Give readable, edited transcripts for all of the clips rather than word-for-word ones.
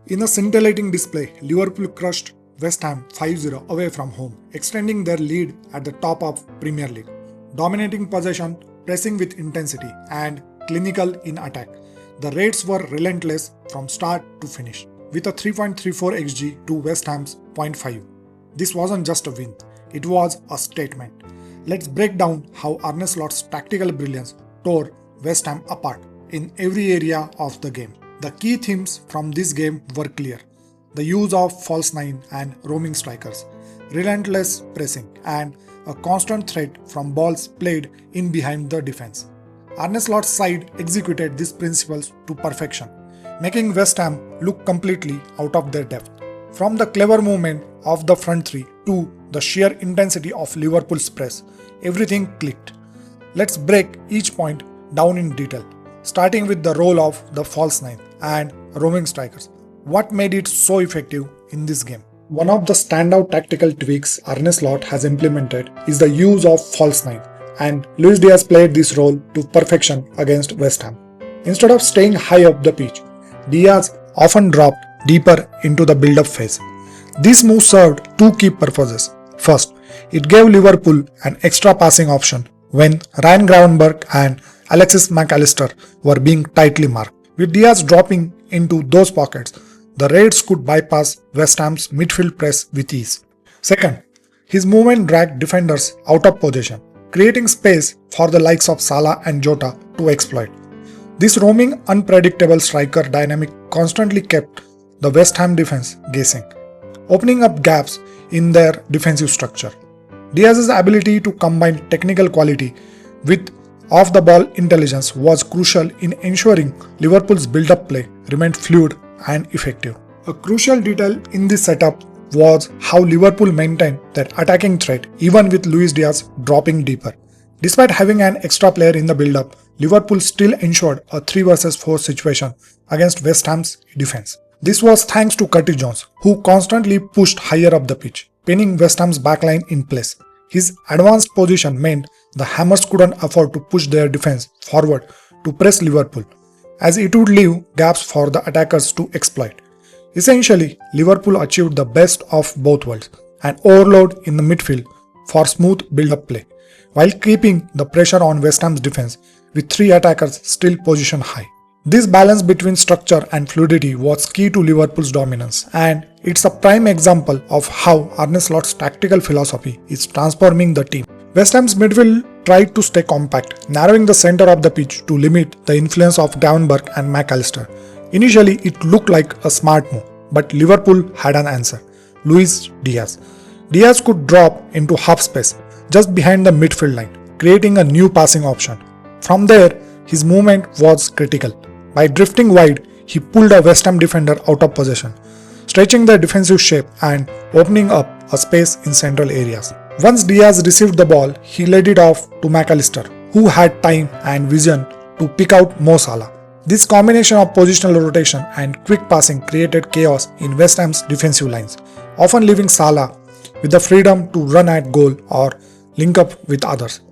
In a scintillating display, Liverpool crushed West Ham 5-0 away from home, extending their lead at the top of Premier League. Dominating possession, pressing with intensity, and clinical in attack, the Reds were relentless from start to finish, with a 3.34 xG to West Ham's 0.5. This wasn't just a win, it was a statement. Let's break down how Arne Slot's tactical brilliance tore West Ham apart in every area of the game. The key themes from this game were clear: the use of false nine and roaming strikers, relentless pressing, and a constant threat from balls played in behind the defense. Arne Slot's side executed these principles to perfection, making West Ham look completely out of their depth. From the clever movement of the front three to the sheer intensity of Liverpool's press, everything clicked. Let's break each point down in detail, starting with the role of the false nine and roaming strikers. What made it so effective in this game? One of the standout tactical tweaks Arne Slot has implemented is the use of false nine, and Luis Diaz played this role to perfection against West Ham. Instead of staying high up the pitch, Diaz often dropped deeper into the build-up phase. This move served two key purposes. First, it gave Liverpool an extra passing option when Ryan Gravenberch and Alexis McAllister were being tightly marked. With Diaz dropping into those pockets, the Reds could bypass West Ham's midfield press with ease. Second, his movement dragged defenders out of position, creating space for the likes of Salah and Jota to exploit. This roaming, unpredictable striker dynamic constantly kept the West Ham defense guessing, opening up gaps in their defensive structure. Diaz's ability to combine technical quality with off-the-ball intelligence was crucial in ensuring Liverpool's build-up play remained fluid and effective. A crucial detail in this setup was how Liverpool maintained their attacking threat even with Luis Diaz dropping deeper. Despite having an extra player in the build-up, Liverpool still ensured a 3 vs 4 situation against West Ham's defense. This was thanks to Curtis Jones, who constantly pushed higher up the pitch, pinning West Ham's backline in place. His advanced position meant the Hammers couldn't afford to push their defense forward to press Liverpool, as it would leave gaps for the attackers to exploit. Essentially, Liverpool achieved the best of both worlds, an overload in the midfield for smooth build-up play, while keeping the pressure on West Ham's defense with 3 attackers still positioned high. This balance between structure and fluidity was key to Liverpool's dominance, and it's a prime example of how Arne Slot's tactical philosophy is transforming the team. West Ham's midfield tried to stay compact, narrowing the center of the pitch to limit the influence of Gravenberch and McAllister. Initially, it looked like a smart move, but Liverpool had an answer: Luis Diaz. Diaz could drop into half space, just behind the midfield line, creating a new passing option. From there, his movement was critical. By drifting wide, he pulled a West Ham defender out of possession, stretching their defensive shape and opening up a space in central areas. Once Diaz received the ball, he laid it off to McAllister, who had time and vision to pick out Mo Salah. This combination of positional rotation and quick passing created chaos in West Ham's defensive lines, often leaving Salah with the freedom to run at goal or link up with others.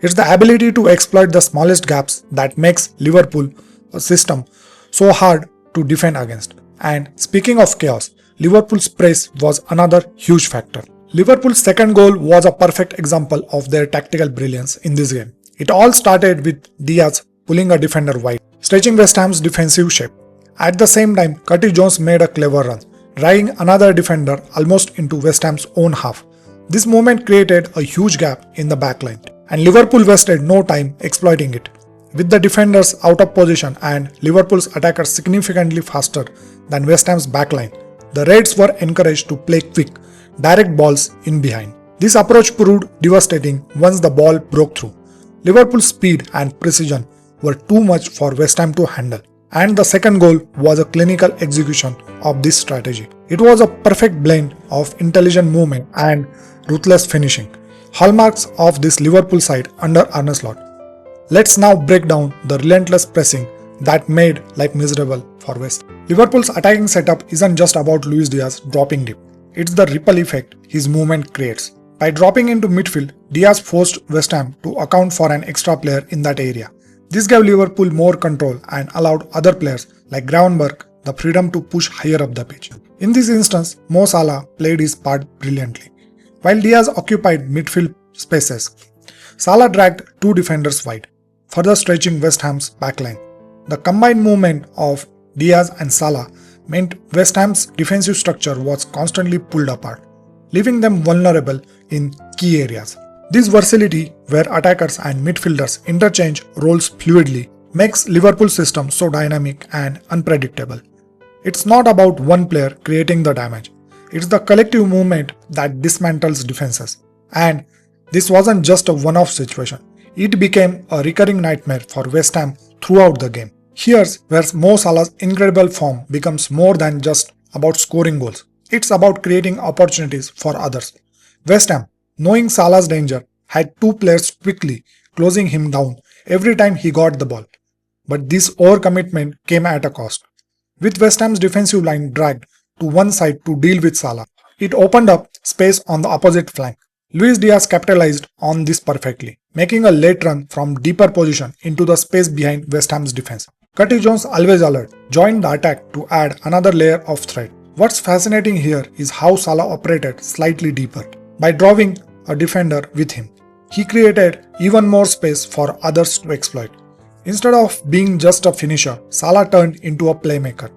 It's the ability to exploit the smallest gaps that makes Liverpool a system so hard to defend against. And speaking of chaos, Liverpool's press was another huge factor. Liverpool's second goal was a perfect example of their tactical brilliance in this game. It all started with Diaz pulling a defender wide, stretching West Ham's defensive shape. At the same time, Curtis Jones made a clever run, dragging another defender almost into West Ham's own half. This movement created a huge gap in the backline, and Liverpool wasted no time exploiting it. With the defenders out of position and Liverpool's attackers significantly faster than West Ham's backline, the Reds were encouraged to play quick, direct balls in behind. This approach proved devastating once the ball broke through. Liverpool's speed and precision were too much for West Ham to handle, and the second goal was a clinical execution of this strategy. It was a perfect blend of intelligent movement and ruthless finishing, hallmarks of this Liverpool side under Arne Slot. Let's now break down the relentless pressing that made life miserable for West. Liverpool's attacking setup isn't just about Luis Diaz dropping deep. It's the ripple effect his movement creates. By dropping into midfield, Diaz forced West Ham to account for an extra player in that area. This gave Liverpool more control and allowed other players like Gravenberch, the freedom to push higher up the pitch. In this instance, Mo Salah played his part brilliantly. While Diaz occupied midfield spaces, Salah dragged two defenders wide, further stretching West Ham's backline. The combined movement of Diaz and Salah meant West Ham's defensive structure was constantly pulled apart, leaving them vulnerable in key areas. This versatility, where attackers and midfielders interchange roles fluidly, makes Liverpool's system so dynamic and unpredictable. It's not about one player creating the damage. It's the collective movement that dismantles defenses. And this wasn't just a one-off situation. It became a recurring nightmare for West Ham throughout the game. Here's where Mo Salah's incredible form becomes more than just about scoring goals. It's about creating opportunities for others. West Ham, knowing Salah's danger, had two players quickly closing him down every time he got the ball. But this overcommitment came at a cost. With West Ham's defensive line dragged to one side to deal with Salah, it opened up space on the opposite flank. Luis Diaz capitalized on this perfectly, making a late run from deeper position into the space behind West Ham's defense. Curtis Jones, always alert, joined the attack to add another layer of threat. What's fascinating here is how Salah operated slightly deeper. By drawing a defender with him, he created even more space for others to exploit. Instead of being just a finisher, Salah turned into a playmaker,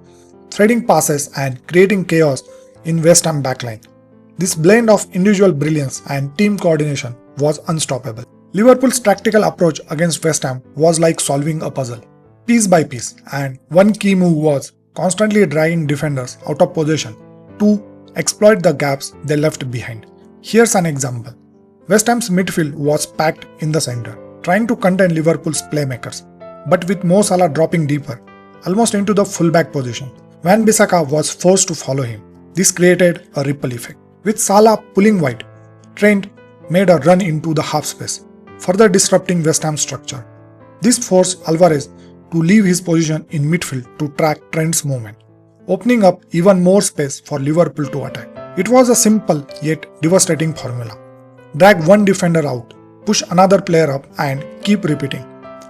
threading passes and creating chaos in West Ham backline. This blend of individual brilliance and team coordination was unstoppable. Liverpool's tactical approach against West Ham was like solving a puzzle, piece by piece, and one key move was constantly dragging defenders out of position to exploit the gaps they left behind. Here's an example. West Ham's midfield was packed in the center, trying to contain Liverpool's playmakers. But with Mo Salah dropping deeper, almost into the fullback position, Wan-Bissaka was forced to follow him. This created a ripple effect. With Salah pulling wide, Trent made a run into the half space, further disrupting West Ham's structure. This forced Alvarez to leave his position in midfield to track Trent's movement, opening up even more space for Liverpool to attack. It was a simple yet devastating formula. Drag one defender out, push another player up, and keep repeating.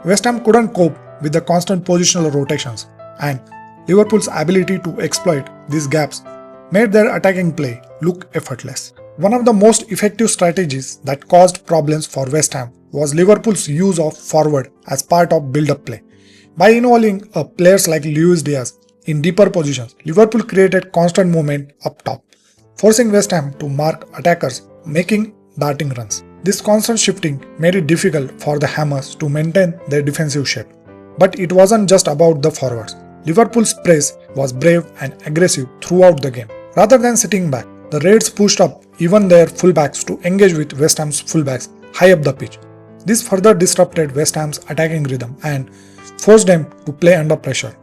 West Ham couldn't cope with the constant positional rotations, and Liverpool's ability to exploit these gaps made their attacking play look effortless. One of the most effective strategies that caused problems for West Ham was Liverpool's use of forward as part of build-up play. By involving players like Luis Diaz in deeper positions, Liverpool created constant movement up top, forcing West Ham to mark attackers making darting runs. This constant shifting made it difficult for the Hammers to maintain their defensive shape. But it wasn't just about the forwards. Liverpool's press was brave and aggressive throughout the game. Rather than sitting back, the Reds pushed up even their fullbacks to engage with West Ham's fullbacks high up the pitch. This further disrupted West Ham's attacking rhythm and forced them to play under pressure,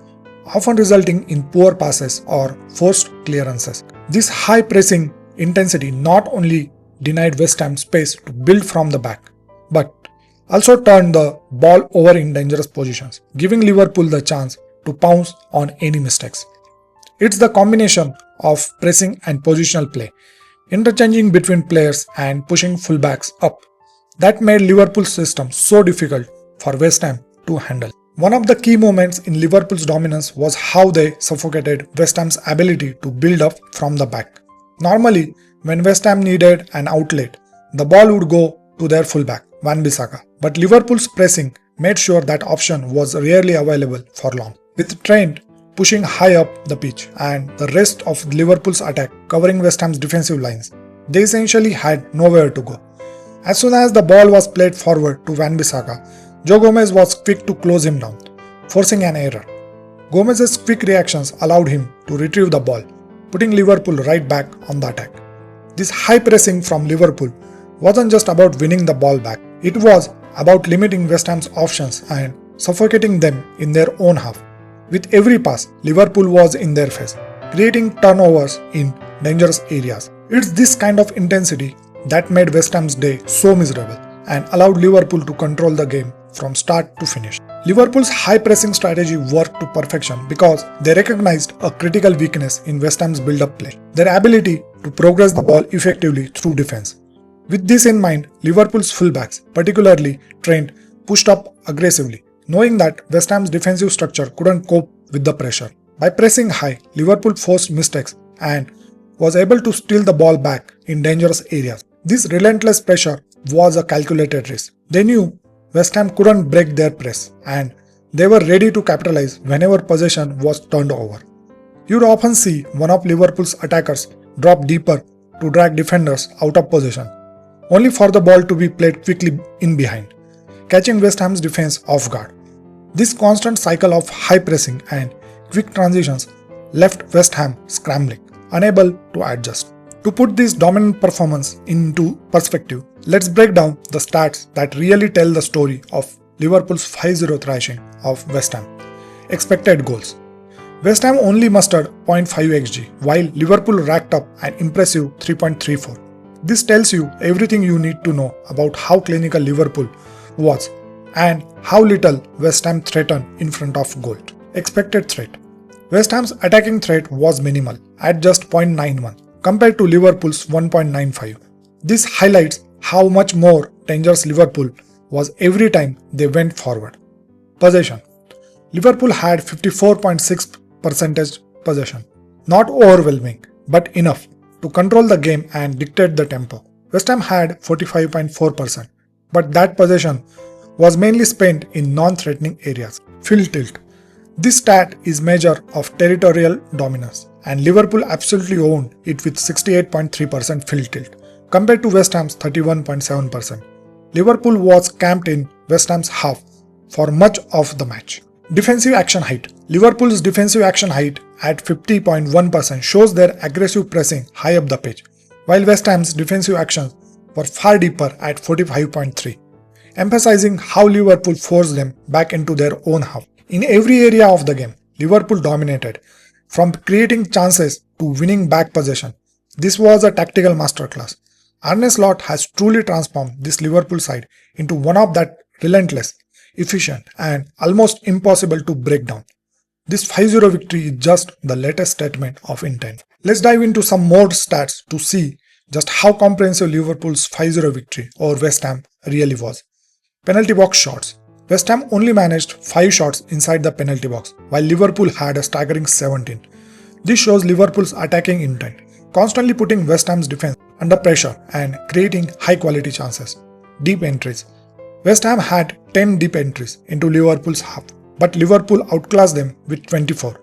often resulting in poor passes or forced clearances. This high pressing intensity not only denied West Ham space to build from the back, but also turned the ball over in dangerous positions, giving Liverpool the chance to pounce on any mistakes. It's the combination of pressing and positional play, interchanging between players and pushing fullbacks up, that made Liverpool's system so difficult for West Ham to handle. One of the key moments in Liverpool's dominance was how they suffocated West Ham's ability to build up from the back. Normally, when West Ham needed an outlet, the ball would go to their fullback, Wan-Bissaka. But Liverpool's pressing made sure that option was rarely available for long. With Trent pushing high up the pitch and the rest of Liverpool's attack covering West Ham's defensive lines, they essentially had nowhere to go. As soon as the ball was played forward to Wan-Bissaka, Joe Gomez was quick to close him down, forcing an error. Gomez's quick reactions allowed him to retrieve the ball, putting Liverpool right back on the attack. This high pressing from Liverpool wasn't just about winning the ball back, it was about limiting West Ham's options and suffocating them in their own half. With every pass, Liverpool was in their face, creating turnovers in dangerous areas. It's this kind of intensity that made West Ham's day so miserable and allowed Liverpool to control the game from start to finish. Liverpool's high pressing strategy worked to perfection because they recognized a critical weakness in West Ham's build-up play, their ability to progress the ball effectively through defense. With this in mind, Liverpool's fullbacks, particularly Trent, pushed up aggressively, knowing that West Ham's defensive structure couldn't cope with the pressure. By pressing high, Liverpool forced mistakes and was able to steal the ball back in dangerous areas. This relentless pressure was a calculated risk. They knew West Ham couldn't break their press and they were ready to capitalize whenever possession was turned over. You'd often see one of Liverpool's attackers drop deeper to drag defenders out of position, only for the ball to be played quickly in behind, catching West Ham's defense off guard. This constant cycle of high pressing and quick transitions left West Ham scrambling, unable to adjust. To put this dominant performance into perspective, let's break down the stats that really tell the story of Liverpool's 5-0 thrashing of West Ham. Expected goals. West Ham only mustered 0.5 xg, while Liverpool racked up an impressive 3.34. This tells you everything you need to know about how clinical Liverpool was and how little West Ham threatened in front of goal. Expected threat. West Ham's attacking threat was minimal at just 0.91 compared to Liverpool's 1.95. This highlights how much more dangerous Liverpool was every time they went forward. Possession. Liverpool had 54.6% possession. Not overwhelming, but enough to control the game and dictate the tempo. West Ham had 45.4%, but that possession was mainly spent in non-threatening areas. Field tilt. This stat is measure of territorial dominance, and Liverpool absolutely owned it with 68.3% field tilt, compared to West Ham's 31.7%. Liverpool was camped in West Ham's half for much of the match. Defensive action height. Liverpool's defensive action height at 50.1% shows their aggressive pressing high up the pitch, while West Ham's defensive actions were far deeper at 45.3%, emphasizing how Liverpool forced them back into their own half. In every area of the game, Liverpool dominated, from creating chances to winning back possession. This was a tactical masterclass. Arne Slot has truly transformed this Liverpool side into one of that relentless, efficient and almost impossible to break down. This 5-0 victory is just the latest statement of intent. Let's dive into some more stats to see just how comprehensive Liverpool's 5-0 victory over West Ham really was. Penalty box shots. West Ham only managed 5 shots inside the penalty box, while Liverpool had a staggering 17. This shows Liverpool's attacking intent, constantly putting West Ham's defense under pressure and creating high-quality chances. Deep entries. West Ham had 10 deep entries into Liverpool's half, but Liverpool outclassed them with 24.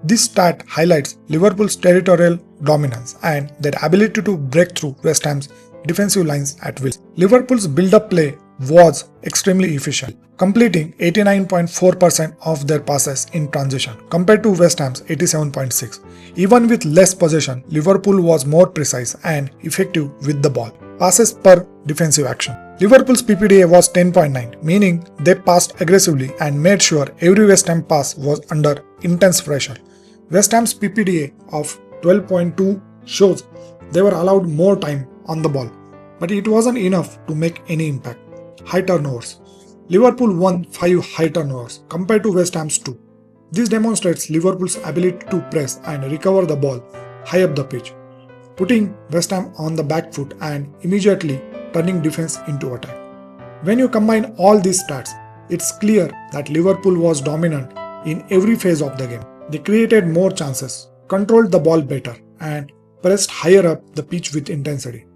This stat highlights Liverpool's territorial dominance and their ability to break through West Ham's defensive lines at will. Liverpool's build-up play was extremely efficient, completing 89.4% of their passes in transition compared to West Ham's 87.6%. Even with less possession, Liverpool was more precise and effective with the ball. Passes per defensive action. Liverpool's PPDA was 10.9, meaning they passed aggressively and made sure every West Ham pass was under intense pressure. West Ham's PPDA of 12.2 shows they were allowed more time on the ball, but it wasn't enough to make any impact. High turnovers. Liverpool won 5 high turnovers compared to West Ham's 2. This demonstrates Liverpool's ability to press and recover the ball high up the pitch, putting West Ham on the back foot and immediately turning defense into attack. When you combine all these stats, it's clear that Liverpool was dominant in every phase of the game. They created more chances, controlled the ball better, and pressed higher up the pitch with intensity.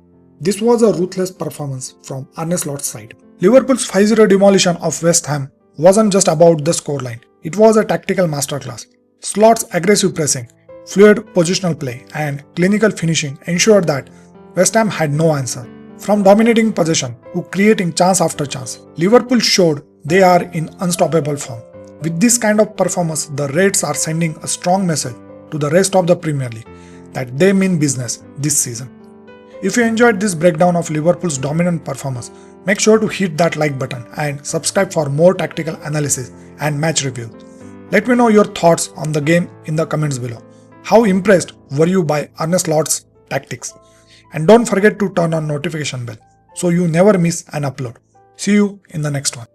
This was a ruthless performance from Arne Slot's side. Liverpool's 5-0 demolition of West Ham wasn't just about the scoreline, it was a tactical masterclass. Slot's aggressive pressing, fluid positional play, and clinical finishing ensured that West Ham had no answer. From dominating possession to creating chance after chance, Liverpool showed they are in unstoppable form. With this kind of performance, the Reds are sending a strong message to the rest of the Premier League that they mean business this season. If you enjoyed this breakdown of Liverpool's dominant performance, make sure to hit that like button and subscribe for more tactical analysis and match reviews. Let me know your thoughts on the game in the comments below. How impressed were you by Arne Slot's tactics? And don't forget to turn on notification bell so you never miss an upload. See you in the next one.